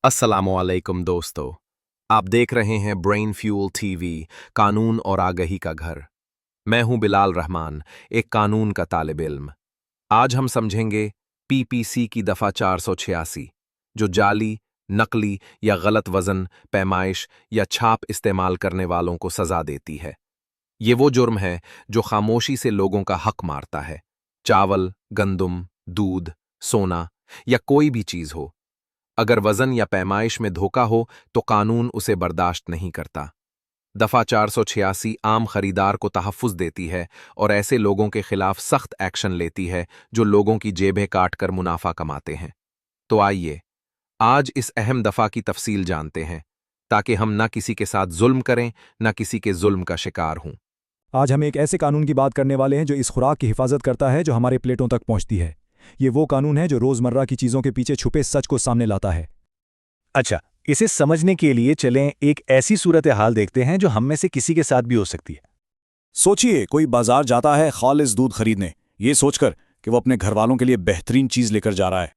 अस्सलामुअलैकुम दोस्तों। आप देख रहे हैं ब्रेन फ्यूल टीवी, कानून और आगही का घर। मैं हूं बिलाल रहमान, एक कानून का तालिब इल्म। आज हम समझेंगे पीपीसी की दफा 486, जो जाली, नकली या गलत वजन, पैमाइश या छाप इस्तेमाल करने वालों को सजा देती है। ये वो जुर्म है जो खामोशी से लोगों का हक मारता है। चावल, गंदुम, दूध, सोना या कोई भी चीज हो, अगर वजन या पैमाइश में धोखा हो तो कानून उसे बर्दाश्त नहीं करता। दफा 486 आम खरीदार को तहफ़्फ़ुज़ देती है और ऐसे लोगों के खिलाफ सख्त एक्शन लेती है जो लोगों की जेबें काटकर मुनाफा कमाते हैं। तो आइए आज इस अहम दफा की तफसील जानते हैं, ताकि हम न किसी के साथ जुल्म करें, न किसी के जुल्म का शिकार हों। आज हम एक ऐसे कानून की बात करने वाले हैं जो इस खुराक की हिफाजत करता है जो हमारे प्लेटों तक पहुंचती है। ये वो कानून है जो रोजमर्रा की चीजों के पीछे छुपे सच को सामने लाता है। अच्छा, इसे समझने के लिए चलें एक ऐसी सूरत हाल देखते हैं जो हम में से किसी के साथ भी हो सकती है। सोचिए, कोई बाजार जाता है खालिस दूध खरीदने, ये सोचकर कि वो अपने घरवालों के लिए बेहतरीन चीज लेकर जा रहा है।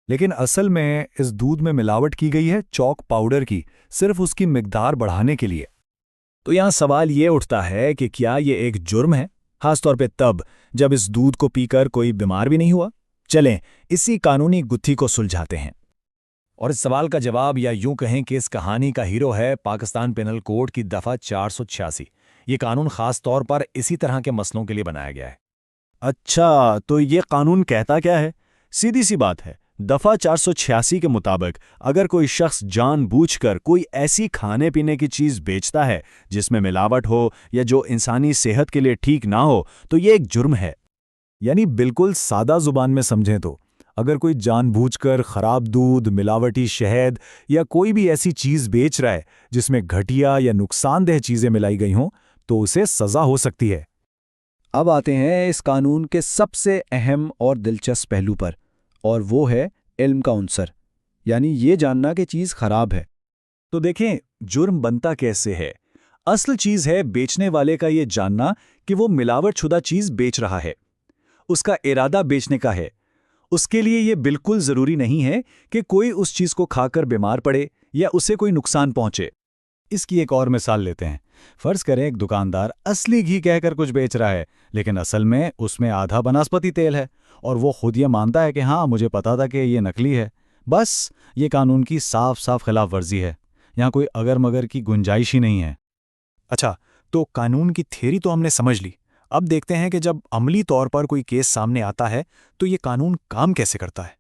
लेकिन असल में इस दूध में मिलावट की गई है चॉक पाउडर की, सिर्फ उसकी मिकदार बढ़ाने के लिए। तो यहाँ सवाल ये उठता है कि क्या ये एक जुर्म है, खासतौर पे तब जब इस दूध को पीकर कोई बीमार भी नहीं हुआ। चलें इसी कानूनी गुत्थी को सुलझाते हैं। और इस सवाल का जवाब, या यूं कहें कि इस कहानी का हीरो है पाकिस्तान पेनल कोड की दफा 486। ये कानून खास तौर पर इसी तरह के मसलों के लिए बनाया गया है। अच्छा, तो ये कानून कहता क्या है? सीधी सी बात है, दफा 486 के मुताबिक अगर कोई शख्स जानबूझकर कोई ऐसी खाने पीने की चीज बेचता है जिसमें मिलावट हो या जो इंसानी सेहत के लिए ठीक ना हो, तो ये एक जुर्म है। यानी बिल्कुल सादा जुबान में समझें तो अगर कोई जानबूझकर खराब दूध, मिलावटी शहद या कोई भी ऐसी चीज बेच रहा है जिसमें घटिया या नुकसानदेह चीजें मिलाई गई हों, तो उसे सजा हो सकती है। अब आते हैं इस कानून के सबसे अहम और दिलचस्प पहलू पर, और वो है इल्म का उनसर, यानी ये जानना कि चीज़ खराब है। तो देखें, जुर्म बनता कैसे है। असल चीज है बेचने वाले का ये जानना कि वो मिलावटशुदा चीज बेच रहा है। उसका इरादा बेचने का है। उसके लिए ये बिल्कुल जरूरी नहीं है कि कोई उस चीज को खाकर बीमार पड़े या उसे कोई नुकसान पहुंचे। इसकी एक और मिसाल लेते हैं। फर्ज करें एक दुकानदार असली घी कहकर कुछ बेच रहा है, लेकिन असल में उसमें आधा वनस्पति तेल है और वो खुद ये मानता है कि हाँ, मुझे पता था कि ये नकली है। बस ये कानून की साफ साफ खिलाफ वर्जी है। यहाँ कोई अगर मगर की गुंजाइश ही नहीं है। अच्छा, तो कानून की थ्योरी तो हमने समझ ली। अब देखते हैं कि जब अमली तौर पर कोई केस सामने आता है तो ये कानून काम कैसे करता है।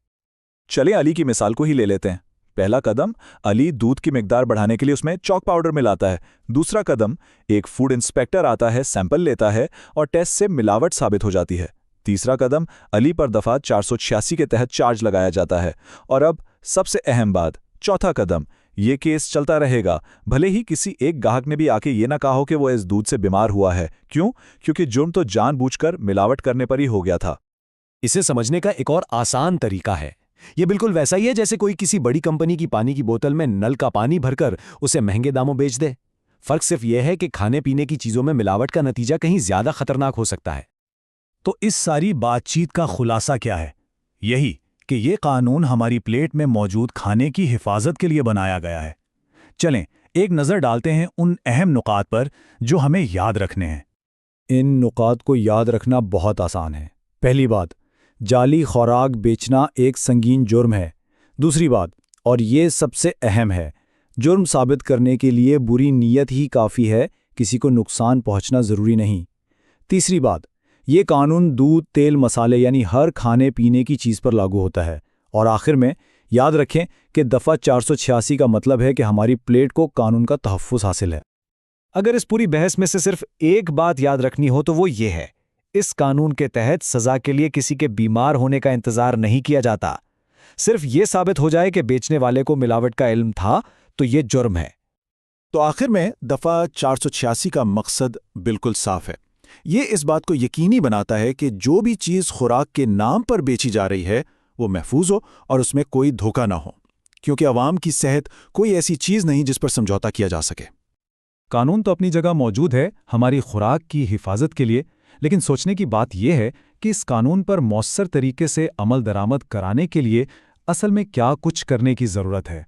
चले अली की मिसाल को ही ले लेते हैं। पहला कदम, अली दूध की मिकदार बढ़ाने के लिए उसमें चॉक पाउडर मिलाता है। दूसरा कदम, एक फूड इंस्पेक्टर आता है, सैंपल लेता है और टेस्ट से मिलावट साबित हो जाती है। तीसरा कदम, अली पर दफा 486 के तहत चार्ज लगाया जाता है। और अब सबसे अहम बात, चौथा कदम, ये केस चलता रहेगा भले ही किसी एक ग्राहक ने भी आके ये ना कहा हो कि वो इस दूध से बीमार हुआ है। क्यों? क्योंकि जुर्म तो जानबूझकर मिलावट करने पर ही हो गया था। इसे समझने का एक और आसान तरीका है। ये बिल्कुल वैसा ही है जैसे कोई किसी बड़ी कंपनी की पानी की बोतल में नल का पानी भरकर उसे महंगे दामों बेच दे। फर्क सिर्फ यह है कि खाने पीने की चीजों में मिलावट का नतीजा कहीं ज्यादा खतरनाक हो सकता है। तो इस सारी बातचीत का खुलासा क्या है? यही कि ये कानून हमारी प्लेट में मौजूद खाने की हिफाजत के लिए बनाया गया है। चलें एक नज़र डालते हैं उन अहम नुकात पर जो हमें याद रखने हैं। इन नुकात को याद रखना बहुत आसान है। पहली बात, जाली खुराक बेचना एक संगीन जुर्म है। दूसरी बात, और ये सबसे अहम है, जुर्म साबित करने के लिए बुरी नीयत ही काफ़ी है, किसी को नुकसान पहुंचना ज़रूरी नहीं। तीसरी बात, ये कानून दूध, तेल, मसाले यानी हर खाने पीने की चीज़ पर लागू होता है। और आखिर में याद रखें कि दफ़ा 486 का मतलब है कि हमारी प्लेट को कानून का तहफ़्फ़ुज़ हासिल है। अगर इस पूरी बहस में से सिर्फ एक बात याद रखनी हो तो वो ये है, इस कानून के तहत सजा के लिए किसी के बीमार होने का इंतजार नहीं किया जाता। सिर्फ ये साबित हो जाए कि बेचने वाले को मिलावट का इल्म था तो ये जुर्म है। तो आखिर में दफा 486 का मकसद बिल्कुल साफ है। ये इस बात को यकीनी बनाता है कि जो भी चीज़ खुराक के नाम पर बेची जा रही है वो महफूज हो और उसमें कोई धोखा ना हो, क्योंकि अवाम की सेहत कोई ऐसी चीज़ नहीं जिस पर समझौता किया जा सके। कानून तो अपनी जगह मौजूद है हमारी खुराक की हिफाजत के लिए, लेकिन सोचने की बात यह है कि इस कानून पर मौसर तरीके से अमल दरामद कराने के लिए असल में क्या कुछ करने की ज़रूरत है।